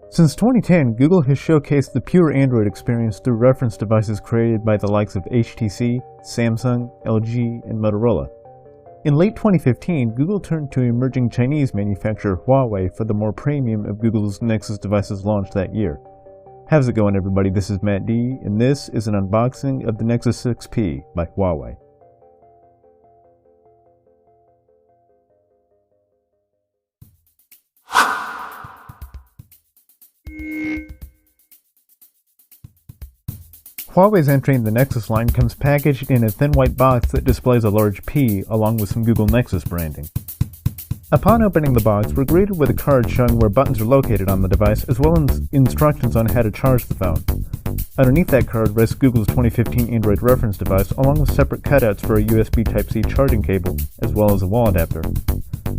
Since 2010, Google has showcased the pure Android experience through reference devices created by the likes of HTC, Samsung, LG, and Motorola. In late 2015, Google turned to emerging Chinese manufacturer Huawei for the more premium of Google's Nexus devices launched that year. How's it going, everybody? This is Matt D, and this is an unboxing of the Nexus 6P by Huawei. Huawei's entry in the Nexus line comes packaged in a thin white box that displays a large P along with some Google Nexus branding. Upon opening the box, we're greeted with a card showing where buttons are located on the device, as well as instructions on how to charge the phone. Underneath that card rests Google's 2015 Android reference device, along with separate cutouts for a USB Type-C charging cable, as well as a wall adapter.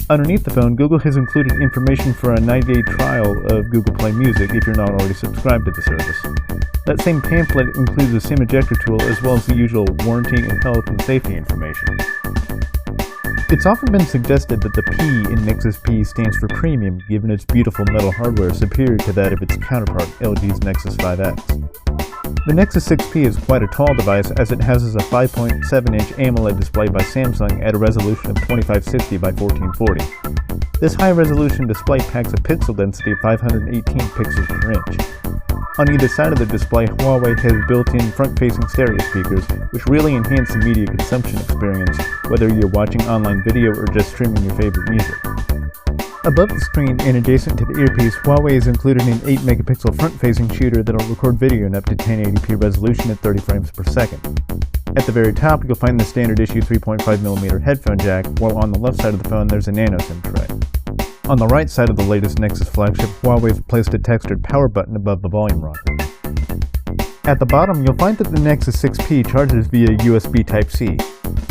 Underneath the phone, Google has included information for a 90-day trial of Google Play Music if you're not already subscribed to the service. That same pamphlet includes a SIM ejector tool as well as the usual warranty and health and safety information. It's often been suggested that the P in Nexus P stands for premium, given its beautiful metal hardware superior to that of its counterpart, LG's Nexus 5X. The Nexus 6P is quite a tall device, as it houses a 5.7-inch AMOLED display by Samsung at a resolution of 2560 by 1440. This high-resolution display packs a pixel density of 518 pixels per inch. On either side of the display, Huawei has built-in front-facing stereo speakers, which really enhance the media consumption experience, whether you're watching online video or just streaming your favorite music. Above the screen and adjacent to the earpiece, Huawei has included an 8-megapixel front-facing shooter that'll record video in up to 1080p resolution at 30 frames per second. At the very top, you'll find the standard issue 3.5mm headphone jack, while on the left side of the phone there's a nano SIM tray. On the right side of the latest Nexus flagship, Huawei's placed a textured power button above the volume rocker. At the bottom, you'll find that the Nexus 6P charges via USB Type-C.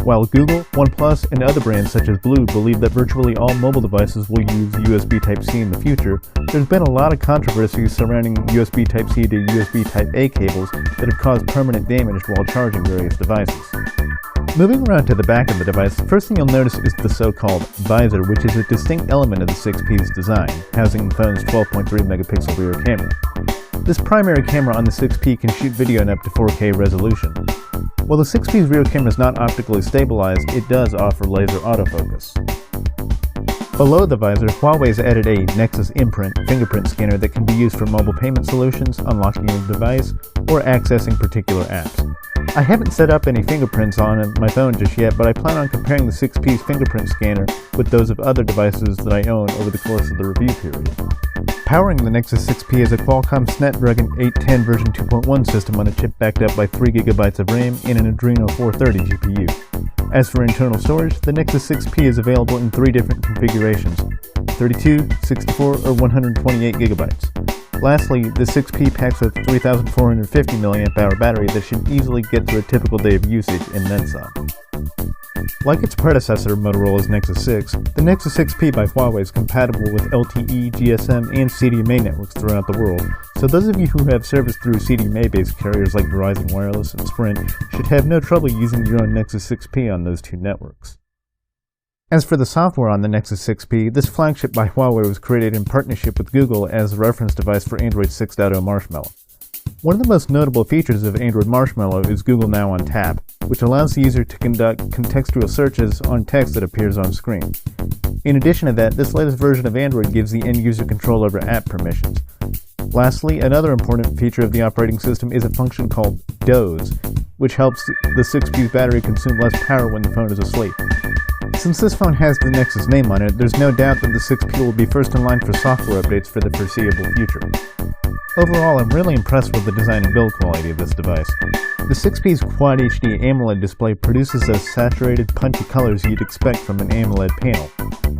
While Google, OnePlus, and other brands such as Blue believe that virtually all mobile devices will use USB Type-C in the future, there's been a lot of controversy surrounding USB Type-C to USB Type-A cables that have caused permanent damage while charging various devices. Moving around to the back of the device, the first thing you'll notice is the so-called visor, which is a distinct element of the 6P's design, housing the phone's 12.3-megapixel rear camera. This primary camera on the 6P can shoot video in up to 4K resolution. While the 6P's rear camera is not optically stabilized, it does offer laser autofocus. Below the visor, Huawei's added a Nexus Imprint fingerprint scanner that can be used for mobile payment solutions, unlocking your device, or accessing particular apps. I haven't set up any fingerprints on my phone just yet, but I plan on comparing the 6P's fingerprint scanner with those of other devices that I own over the course of the review period. Powering the Nexus 6P is a Qualcomm Snapdragon 810 version 2.1 system on a chip backed up by 3GB of RAM and an Adreno 430 GPU. As for internal storage, the Nexus 6P is available in 3 different configurations: 32, 64, or 128GB. Lastly, the 6P packs a 3,450 mAh battery that should easily get through a typical day of usage and then some. Like its predecessor, Motorola's Nexus 6, the Nexus 6P by Huawei is compatible with LTE, GSM, and CDMA networks throughout the world, so those of you who have service through CDMA-based carriers like Verizon Wireless and Sprint should have no trouble using your own Nexus 6P on those 2 networks. As for the software on the Nexus 6P, this flagship by Huawei was created in partnership with Google as a reference device for Android 6.0 Marshmallow. One of the most notable features of Android Marshmallow is Google Now on Tap, which allows the user to conduct contextual searches on text that appears on screen. In addition to that, this latest version of Android gives the end-user control over app permissions. Lastly, another important feature of the operating system is a function called Doze, which helps the 6P's battery consume less power when the phone is asleep. Since this phone has the Nexus name on it, there's no doubt that the 6P will be first in line for software updates for the foreseeable future. Overall, I'm really impressed with the design and build quality of this device. The 6P's Quad HD AMOLED display produces those saturated, punchy colors you'd expect from an AMOLED panel.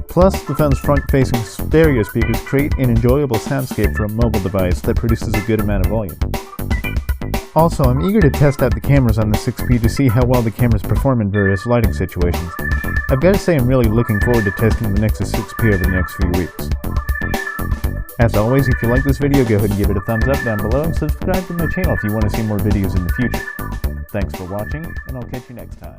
Plus, the phone's front-facing stereo speakers create an enjoyable soundscape for a mobile device that produces a good amount of volume. Also, I'm eager to test out the cameras on the 6P to see how well the cameras perform in various lighting situations. I've got to say I'm really looking forward to testing the Nexus 6P over the next few weeks. As always, if you like this video, go ahead and give it a thumbs up down below and subscribe to my channel if you want to see more videos in the future. Thanks for watching, and I'll catch you next time.